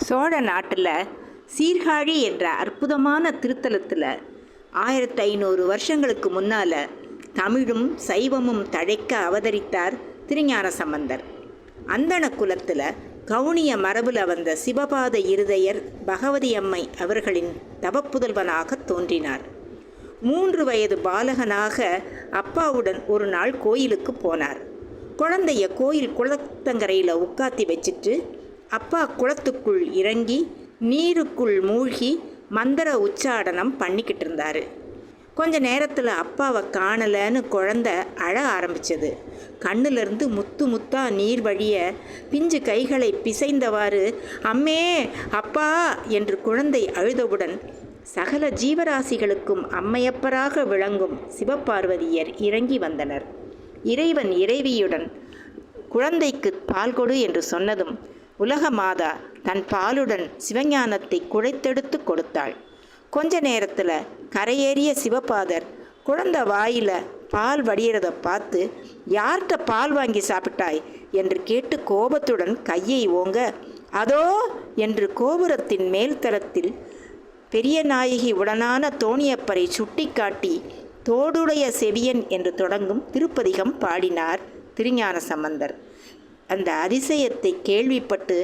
சோழ நாட்டில் சீர்காழி என்ற அற்புதமான திருத்தலத்தில் 1500 வருஷங்களுக்கு முன்னால் தமிழும் சைவமும் தழைக்க அவதரித்தார் திருஞான சம்பந்தர். அந்தண குலத்தில் கவுனிய மரபில் வந்த சிவபாத இருதயர் பகவதி அம்மை அவர்களின் தவப்புதல்வனாக தோன்றினார். 3 வயது பாலகனாக அப்பாவுடன் ஒரு நாள் கோயிலுக்கு போனார். குழந்தைய கோயில் குளத்தங்கரையில் உட்காத்தி வச்சுட்டு அப்பா குளத்துக்குள் இறங்கி நீருக்குள் மூழ்கி மந்திர உச்சாடனம் பண்ணிக்கிட்டு இருந்தார். கொஞ்ச நேரத்தில் அப்பாவை காணலைன்னு குழந்தை அழ ஆரம்பித்தது. கண்ணிலிருந்து முத்து முத்தா நீர் வழிய பிஞ்சு கைகளை பிசைந்தவாறு அம்மே அப்பா என்று குழந்தை அழுதவுடன் சகல ஜீவராசிகளுக்கும் அம்மையப்பராக விளங்கும் சிவபார்வதியர் இறங்கி வந்தனர். இறைவன் இறைவியுடன் குழந்தைக்கு பால் கொடு என்று சொன்னதும் உலக மாதா தன் பாலுடன் சிவஞானத்தை குழைத்தெடுத்து கொடுத்தாள். கொஞ்ச நேரத்தில் கரையேறிய சிவபாதர் குழந்தை வாயில் பால் வடிகிறத பார்த்து யார்கிட்ட பால் வாங்கி சாப்பிட்டாய் என்று கேட்டு கோபத்துடன் கையை ஓங்க, அதோ என்று கோபுரத்தின் மேல்தளத்தில் பெரிய நாயகி உடனான தோணியப்பரை சுட்டிக்காட்டி தோடுடைய செவியன் என்று தொடங்கும் திருப்பதிகம் பாடினார் திருஞான சம்பந்தர். அந்த அதிசயத்தை கேள்விப்பட்டு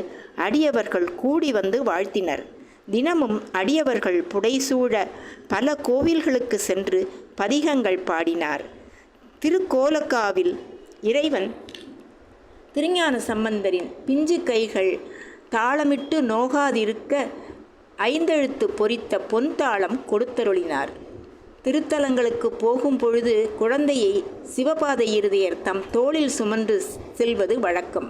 அடியவர்கள் கூடி வந்து வாழ்த்தினர். தினமும் அடியவர்கள் புடைசூழ பல கோவில்களுக்கு சென்று பதிகங்கள் பாடினார். திருக்கோலக்காவில் இறைவன் திருஞான சம்பந்தரின் பிஞ்சு கைகள் தாளமிட்டு நோகாதிருக்க 5 எழுத்து பொறித்த பொன்தாளம் கொடுத்தருளினார். திருத்தலங்களுக்கு போகும் பொழுது குழந்தையை சிவபாத இருதயர் தம் தோளில் சுமந்து செல்வது வழக்கம்.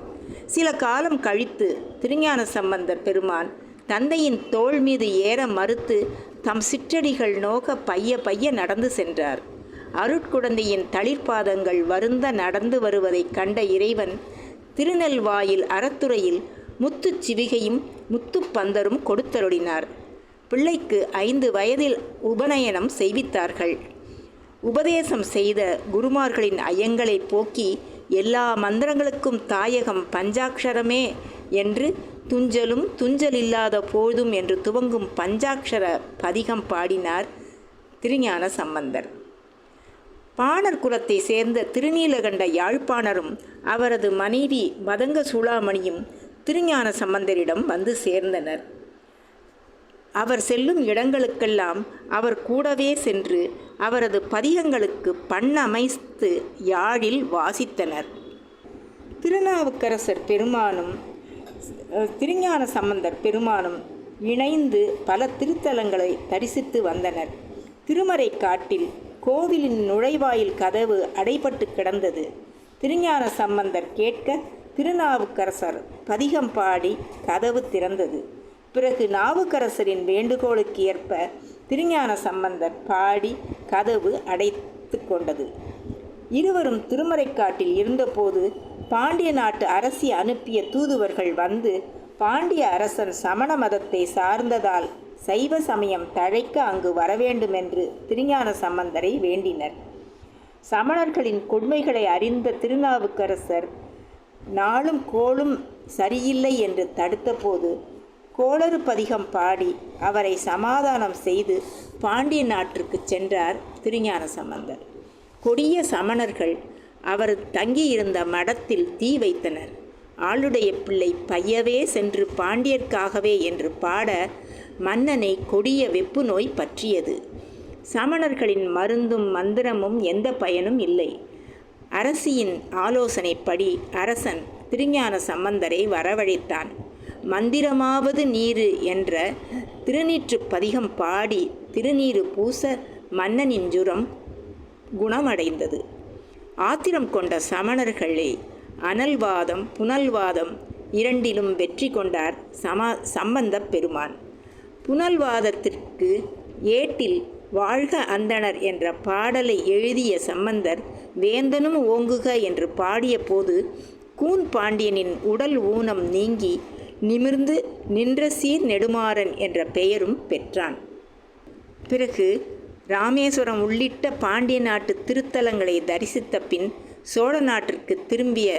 சில காலம் கழித்து திருஞான சம்பந்தர் பெருமான் தந்தையின் தோள் மீது ஏற மறுத்து தம் சிற்றடிகள் நோக பைய நடந்து சென்றார். அருட்குழந்தையின் தளிர்பாதங்கள் வருந்த நடந்து வருவதை கண்ட இறைவன் திருநெல்வாயில் அறத்துறையில் முத்துச் சிவிகையும் முத்துப்பந்தரும் கொடுத்தருளினார். பிள்ளைக்கு 5 வயதில் உபநயனம் செய்வித்தார்கள். உபதேசம் செய்த குருமார்களின் ஐயங்களை போக்கி எல்லா மந்திரங்களுக்கும் தாயகம் பஞ்சாட்சரமே என்று துஞ்சலும் துஞ்சலில்லாத போதும் என்று துவங்கும் பஞ்சாட்சர பதிகம் பாடினார் திருஞான சம்பந்தர். பாணர் குலத்தை சேர்ந்த திருநீலகண்ட யாழ்ப்பாணரும் அவரது மனைவி மதங்க சூளாமணியும் திருஞான சம்பந்தரிடம் வந்து சேர்ந்தனர். அவர் செல்லும் இடங்களுக்கெல்லாம் அவர் கூடவே சென்று அவரது பதிகங்களுக்கு பண்ணமைத்து யாழில் வாசித்தனர். திருநாவுக்கரசர் பெருமானும் திருஞான சம்பந்தர் பெருமானும் இணைந்து பல திருத்தலங்களை தரிசித்து வந்தனர். திருமறை காட்டில் கோவிலின் நுழைவாயில் கதவு அடைபட்டு கிடந்தது. திருஞான சம்பந்தர் கேட்க திருநாவுக்கரசர் பதிகம் பாடி கதவு திறந்தது. பிறகு நாவுக்கரசரின் வேண்டுகோளுக்கு ஏற்ப திருஞான சம்பந்தர் பாடி கதவு அடைத்து கொண்டது. இருவரும் திருமறைக்காட்டில் இருந்தபோது பாண்டிய நாட்டு அரசி அனுப்பிய தூதுவர்கள் வந்து பாண்டிய அரசன் சமண மதத்தை சார்ந்ததால் சைவ சமயம் தழைக்க அங்கு வரவேண்டுமென்று திருஞான சம்பந்தரை வேண்டினர். சமணர்களின் கொடுமைகளை அறிந்த திருநாவுக்கரசர் நாளும் கோளும் சரியில்லை என்று தடுத்தபோது கோளறு பதிகம் பாடி அவரை சமாதானம் செய்து பாண்டிய நாட்டிற்கு சென்றார் திருஞான சம்பந்தர். கொடிய சமணர்கள் அவர் தங்கியிருந்த மடத்தில் தீ வைத்தனர். ஆளுடைய பிள்ளை பையவே சென்று பாண்டியர்க்காகவே என்று பாட மன்னனை கொடிய வெப்பு நோய் பற்றியது. சமணர்களின் மருந்தும் மந்திரமும் எந்த பயனும் இல்லை. அரசியின் ஆலோசனைப்படி அரசன் திருஞான சம்பந்தரை வரவழைத்தான். மந்திரமாவது நீரு என்ற திருநீற்று பதிகம் பாடி திருநீரு பூச மன்னனின் ஜுரம் குணமடைந்தது. ஆத்திரம் கொண்ட சமணர்களே அனல்வாதம் புனல்வாதம் இரண்டிலும் வெற்றி கொண்டார் சம்பந்த பெருமான். புனல்வாதத்திற்கு ஏட்டில் வாழ்க அந்தணர் என்ற பாடலை எழுதிய சம்பந்தர் வேந்தனும் ஓங்குக என்று பாடிய போது கூன் பாண்டியனின் உடல் ஊனம் நீங்கி நிமிர்ந்து நின்ற சீர் நெடுமாறன் என்ற பெயரும் பெற்றான். பிறகு ராமேஸ்வரம் உள்ளிட்ட பாண்டிய நாட்டு திருத்தலங்களை தரிசித்த பின் சோழ நாட்டிற்கு திரும்பிய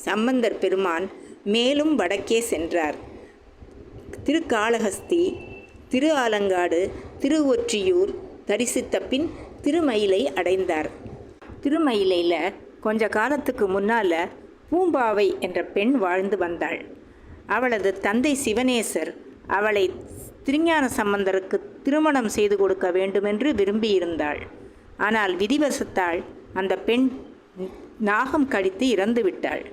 சம்பந்தர் பெருமான் மேலும் வடக்கே சென்றார். திருக்காளஹஸ்தி, திரு ஆலங்காடு, திருவொற்றியூர் தரிசித்த பின் திருமயிலை அடைந்தார். திருமயிலையில் கொஞ்ச காலத்துக்கு முன்னால் பூம்பாவை என்ற பெண் வாழ்ந்து வந்தாள். அவளது தந்தை சிவனேசர் அவளை திருஞான சம்பந்தருக்கு திருமணம் செய்து கொடுக்க வேண்டுமென்று விரும்பியிருந்தாள். ஆனால் விதிவசத்தால் அந்த பெண் நாகம் கடித்து இறந்து விட்டாள்.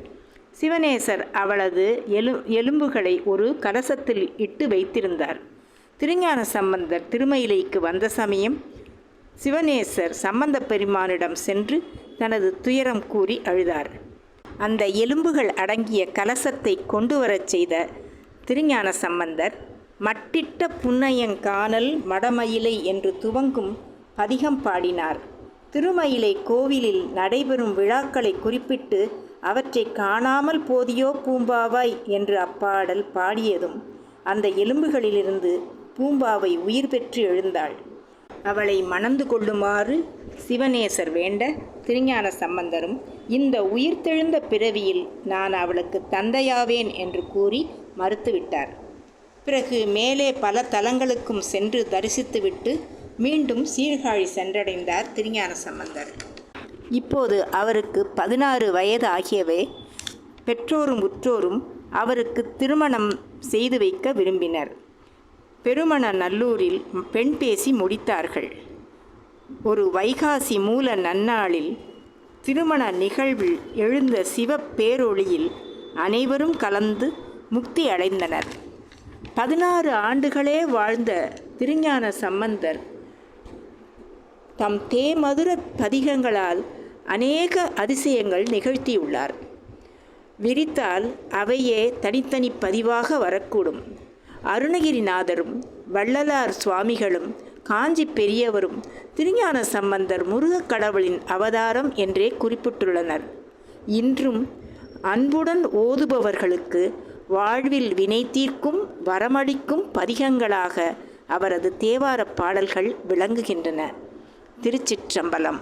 சிவனேசர் அவளது எலும்புகளை ஒரு கலசத்தில் இட்டு வைத்திருந்தார். திருஞான சம்பந்தர் திருமயிலைக்கு வந்த சமயம் சிவனேசர் சம்பந்த பெருமானிடம் சென்று தனது துயரம் கூறி அழுதார். அந்த எலும்புகள் அடங்கிய கலசத்தை கொண்டு வரச் செய்த திருஞான சம்பந்தர் மட்டிட்ட புன்னையங்கானல் மடமயிலை என்று துவங்கும் பதிகம் பாடினார். திருமயிலை கோவிலில் நடைபெறும் விழாக்களை குறிப்பிட்டு அவற்றை காணாமல் போதியோ பூம்பாவாய் என்று அப்பாடல் பாடியதும் அந்த எலும்புகளிலிருந்து பூம்பாவை உயிர் பெற்று எழுந்தாள். அவளை மணந்து கொள்ளுமாறு சிவனேசர் வேண்ட திருஞான சம்பந்தரும் இந்த உயிர்த்தெழுந்த பிறவியில் நான் அவளுக்கு தந்தையாவேன் என்று கூறி மறுத்துவிட்டார். பிறகு மேலே பல தலங்களுக்கும் சென்று தரிசித்துவிட்டு மீண்டும் சீர்காழி சென்றடைந்தார் திருஞான சம்பந்தர். இப்போது அவருக்கு 16 வயது ஆகியவே. பெற்றோரும் உற்றோரும் அவருக்கு திருமணம் செய்து வைக்க விரும்பினர். பெருமண நல்லூரில் பெண் பேசி முடித்தார்கள். ஒரு வைகாசி மூல நன்னாளில் திருமண நிகழ்வில் எழுந்த சிவ பேரொளியில் அனைவரும் கலந்து முக்தி அடைந்தனர். 16 ஆண்டுகளே வாழ்ந்த திருஞான சம்பந்தர் தம் தேமதுர பதிகங்களால் அநேக அதிசயங்கள் நிகழ்த்தியுள்ளார். விரித்தால் அவையே தனித்தனி பதிவாக வரக்கூடும். அருணகிரிநாதரும் வள்ளலார் சுவாமிகளும் காஞ்சி பெரியவரும் திருஞான சம்பந்தர் முருகக் கடவுளின் அவதாரம் என்றே குறிப்பிட்டுள்ளனர். இன்றும் அன்புடன் ஓதுபவர்களுக்கு வாழ்வில் வினை தீர்க்கும் வரமளிக்கும் பதிகங்களாக அவரது தேவாரப் பாடல்கள் விளங்குகின்றன. திருச்சிற்றம்பலம்.